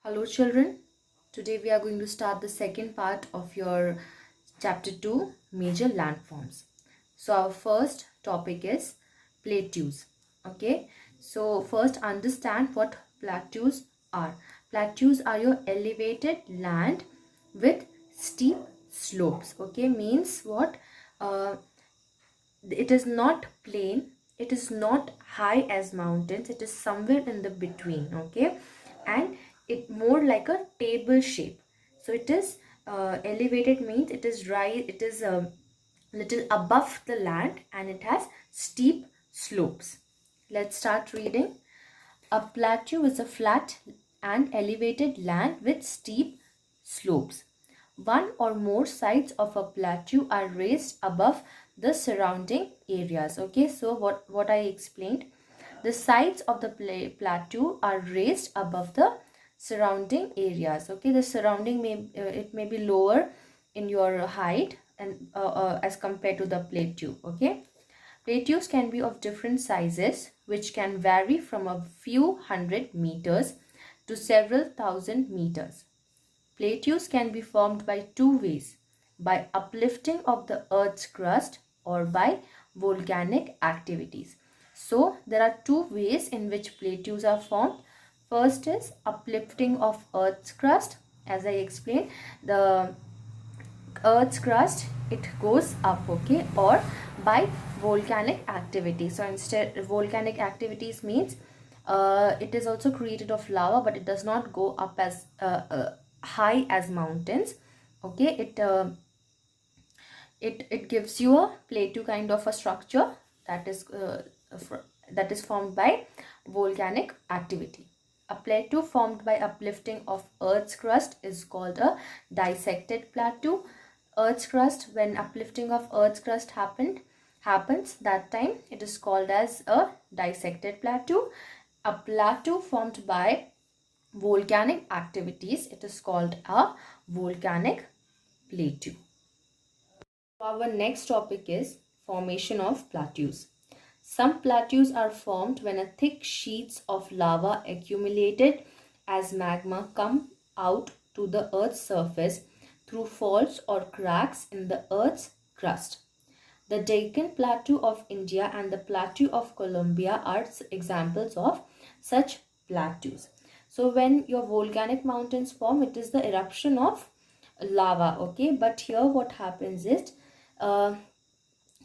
Hello children, today we are going to start the second part of your chapter 2 major landforms. So our first topic is plateaus. Okay, so first understand what plateaus are. Plateaus are your elevated land with steep slopes. Okay, means what? It is not plain, it is not high as mountains, it is somewhere in the between. Okay, and it more like a table shape. So it is elevated means it is rise, it is little above the land and it has steep slopes. Let's start reading. A plateau is a flat and elevated land with steep slopes. One or more sides of a plateau are raised above the surrounding areas. Okay, so what I explained, the sides of the plateau are raised above the surrounding areas. Okay, the surrounding it may be lower in your height and as compared to the plateau. Okay, plateaus can be of different sizes, which can vary from a few hundred meters to several thousand meters. Plateaus can be formed by two ways: by uplifting of the earth's crust or by volcanic activities. So there are two ways in which plateaus are formed. First is uplifting of earth's crust. As I explained, the earth's crust, it goes up. Okay, or by volcanic activity. So instead, volcanic activities means it is also created of lava, but it does not go up as high as mountains. Okay, it gives you a plateau kind of a structure that is formed by volcanic activity. A plateau formed by uplifting of earth's crust is called a dissected plateau. Earth's crust, when uplifting of earth's crust happens, that time it is called as a dissected plateau. A plateau formed by volcanic activities, it is called a volcanic plateau. Our next topic is formation of plateaus. Some plateaus are formed when a thick sheets of lava accumulated as magma come out to the earth's surface through faults or cracks in the earth's crust. The Deccan Plateau of India and the Plateau of Colombia are examples of such plateaus. So when your volcanic mountains form, it is the eruption of lava. Okay, but here what happens is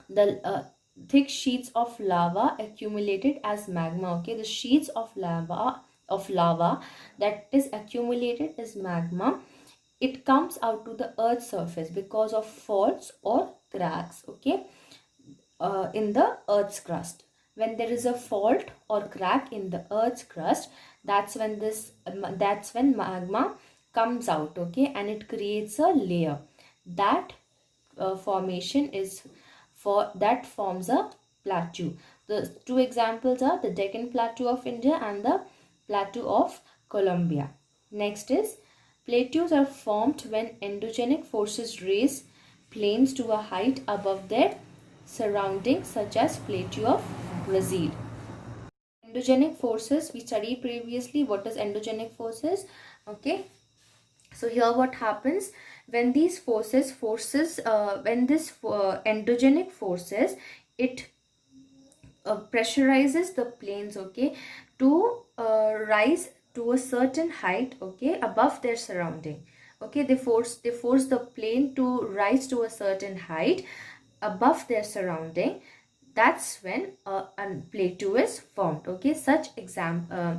the thick sheets of lava accumulated as magma. Okay, the sheets of lava that is accumulated as magma, it comes out to the earth's surface because of faults or cracks. Okay, in the earth's crust. When there is a fault or crack in the earth's crust, that's when magma comes out. Okay, and it creates a layer. That formation is that forms a plateau. The two examples are the Deccan Plateau of India and the Plateau of Colombia. Next is, plateaus are formed when endogenic forces raise plains to a height above their surroundings, such as Plateau of Brazil. Endogenic forces, we studied previously what is endogenic forces. Okay, so here what happens, when these when this endogenic forces, it pressurizes the plains, okay, to rise to a certain height, okay, above their surrounding. Okay, they force the plain to rise to a certain height above their surrounding. That's when a plateau is formed. Okay, such example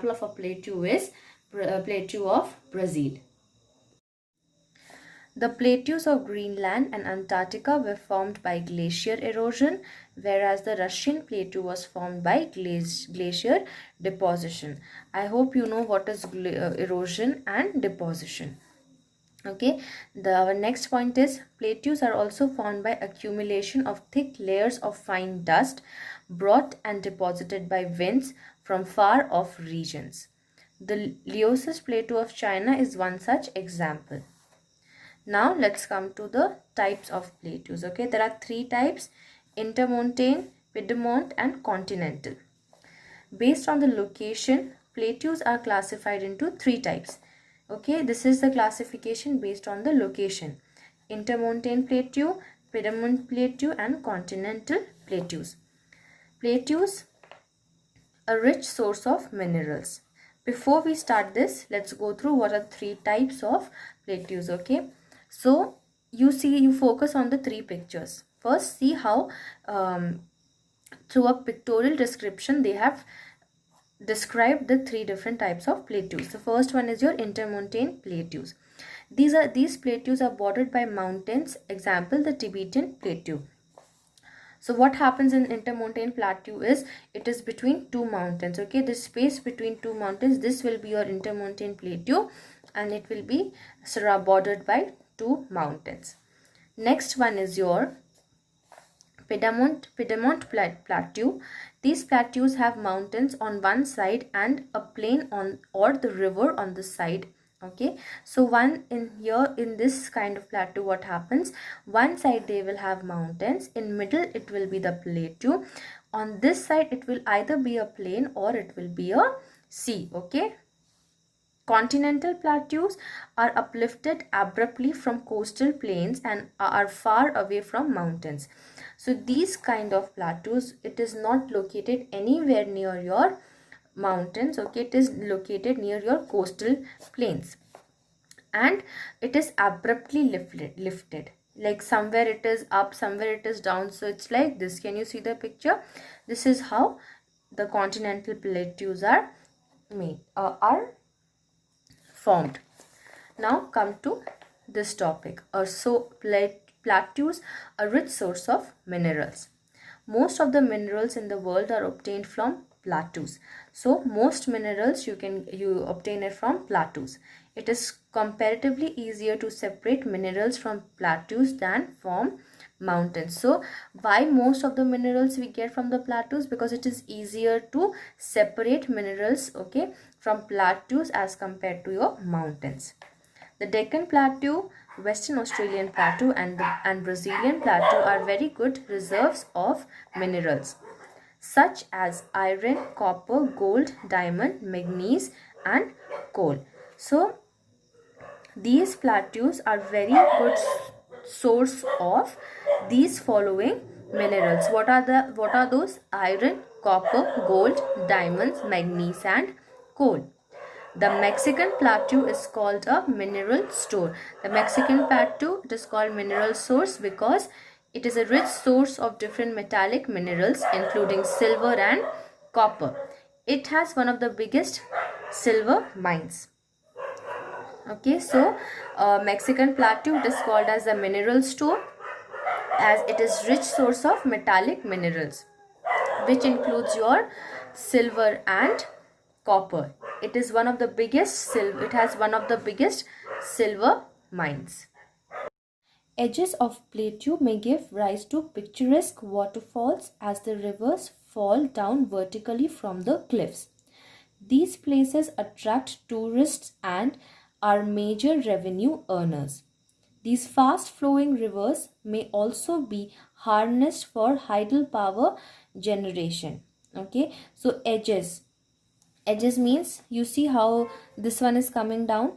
of a plateau is Plateau of Brazil. The plateaus of Greenland and Antarctica were formed by glacier erosion, whereas the Russian plateau was formed by glacier deposition. I hope you know what is erosion and deposition. Okay, our next point is, plateaus are also formed by accumulation of thick layers of fine dust brought and deposited by winds from far off regions. The Liaosis Plateau of China is one such example. Now let's come to the types of plateaus. Okay, there are three types: intermontane, piedmont and continental. Based on the location, plateaus are classified into three types. Okay, this is the classification based on the location: intermontane plateau, Piedmont plateau, and continental plateaus. Plateaus, a rich source of minerals. Before we start this, let's go through what are three types of plateaus. Okay, so you focus on the three pictures. First, see how through a pictorial description they have described the three different types of plateaus. The first one is your intermontane plateaus. These plateaus are bordered by mountains. Example, the Tibetan plateau. So what happens in intermontane plateau is it is between two mountains. Okay, the space between two mountains, this will be your intermontane plateau, and it will be bordered by two mountains. Next one is your Piedmont plateau. These plateaus have mountains on one side and a plain on or the river on the side. Okay, so one in here in this kind of plateau, what happens, one side they will have mountains, in middle it will be the plateau, on this side it will either be a plain or it will be a sea. Okay, continental plateaus are uplifted abruptly from coastal plains and are far away from mountains. So these kind of plateaus, it is not located anywhere near your mountains. Okay, it is located near your coastal plains, and it is abruptly lifted, like somewhere it is up, somewhere it is down. So it's like this. Can you see the picture? This is how the continental plateaus are made are formed. Now come to this topic. Plateaus, a rich source of minerals. Most of the minerals in the world are obtained from plateaus. So most minerals you obtain it from plateaus. It is comparatively easier to separate minerals from plateaus than from mountains. So why most of the minerals we get from the plateaus? Because it is easier to separate minerals, okay, from plateaus as compared to your mountains. The Deccan Plateau, Western Australian Plateau, and Brazilian Plateau are very good reserves of minerals such as iron, copper, gold, diamond, manganese, and coal. So these plateaus are very good source of these following minerals. What are those? Iron, copper, gold, diamonds, manganese, and coal. The Mexican plateau is called a mineral store. The Mexican plateau, it is called mineral source because it is a rich source of different metallic minerals including silver and copper. It has one of the biggest silver mines. Okay, so Mexican plateau, it is called as a mineral store as it is rich source of metallic minerals, which includes your silver and copper. It is one of the biggest it has one of the biggest silver mines. Edges of plateau may give rise to picturesque waterfalls as the rivers fall down vertically from the cliffs. These places attract tourists and are major revenue earners. These fast-flowing rivers may also be harnessed for hydropower generation. Okay, so edges means you see how this one is coming down,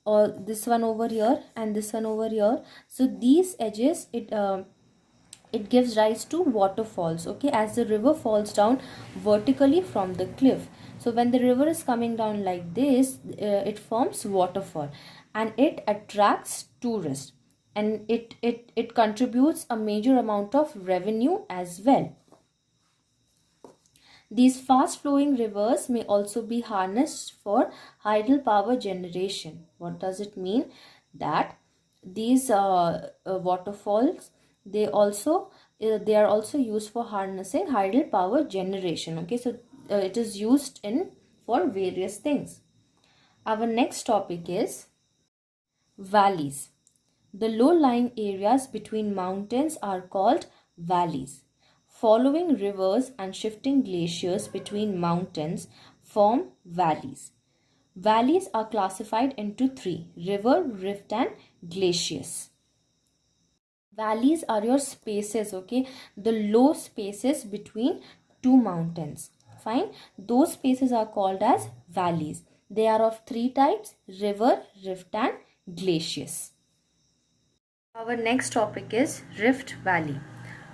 or this one over here and this one over here. So these edges, it gives rise to waterfalls. Okay, as the river falls down vertically from the cliff. So when the river is coming down like this, it forms waterfall and it attracts tourists, and it contributes a major amount of revenue as well. These fast-flowing rivers may also be harnessed for hydropower generation. What does it mean? That these waterfalls, they are also used for harnessing hydropower generation. Okay, so it is used for various things. Our next topic is valleys. The low-lying areas between mountains are called valleys. Following rivers and shifting glaciers between mountains form valleys. Valleys are classified into three: river, rift, and glaciers. Valleys are your spaces, okay, the low spaces between two mountains. fine. Those spaces are called as valleys. They are of three types: river, rift and glaciers. Our next topic is Rift Valley.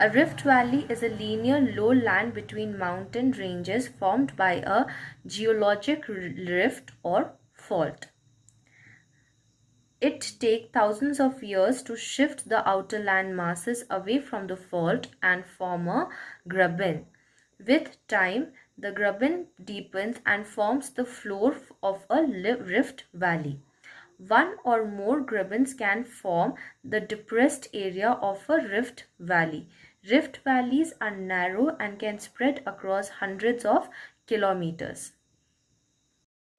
A rift valley is a linear lowland between mountain ranges formed by a geologic rift or fault. It takes thousands of years to shift the outer land masses away from the fault and form a graben. With time, the graben deepens and forms the floor of a rift valley. One or more grabens can form the depressed area of a rift valley. Rift valleys are narrow and can spread across hundreds of kilometers.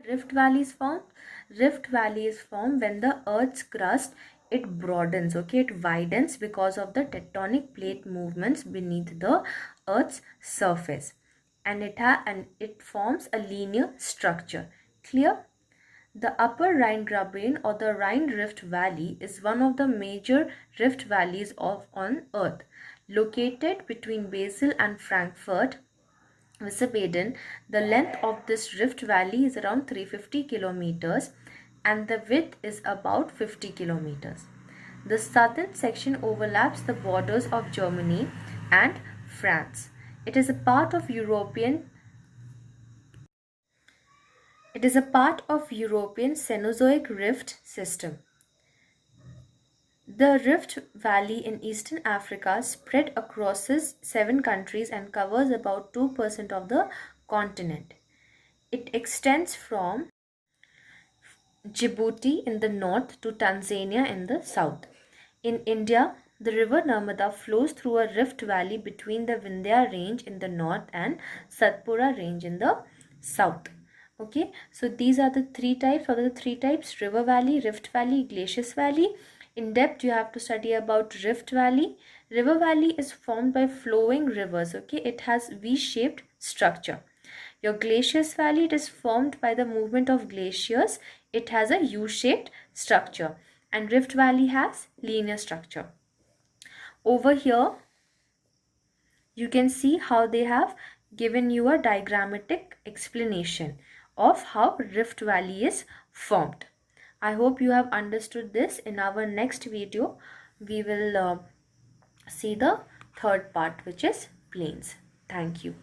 Rift Valley is formed. Rift Valley is formed when the Earth's crust it broadens, okay, it widens because of the tectonic plate movements beneath the Earth's surface, and it forms a linear structure. Clear? The Upper Rhine Graben or the Rhine Rift Valley is one of the major rift valleys on Earth. Located between Basel and Frankfurt, Wiesbaden, the length of this rift valley is around 350 kilometers and the width is about 50 kilometers. The southern section overlaps the borders of Germany and France. It is a part of European Cenozoic rift system. The Rift Valley in eastern Africa spread across 7 countries and covers about 2% of the continent. It extends from Djibouti in the north to Tanzania in the south. In India, the river Narmada flows through a rift valley between the Vindhya range in the north and Satpura range in the south. Okay, so these are the three types. What are the three types? River valley, rift valley, glaciers valley. In depth, you have to study about Rift Valley. River Valley is formed by flowing rivers. Okay, it has V-shaped structure. Your Glaciers Valley, it is formed by the movement of glaciers. It has a U-shaped structure. And Rift Valley has linear structure. Over here, you can see how they have given you a diagrammatic explanation of how Rift Valley is formed. I hope you have understood this. In our next video, we will see the third part, which is plains. Thank you.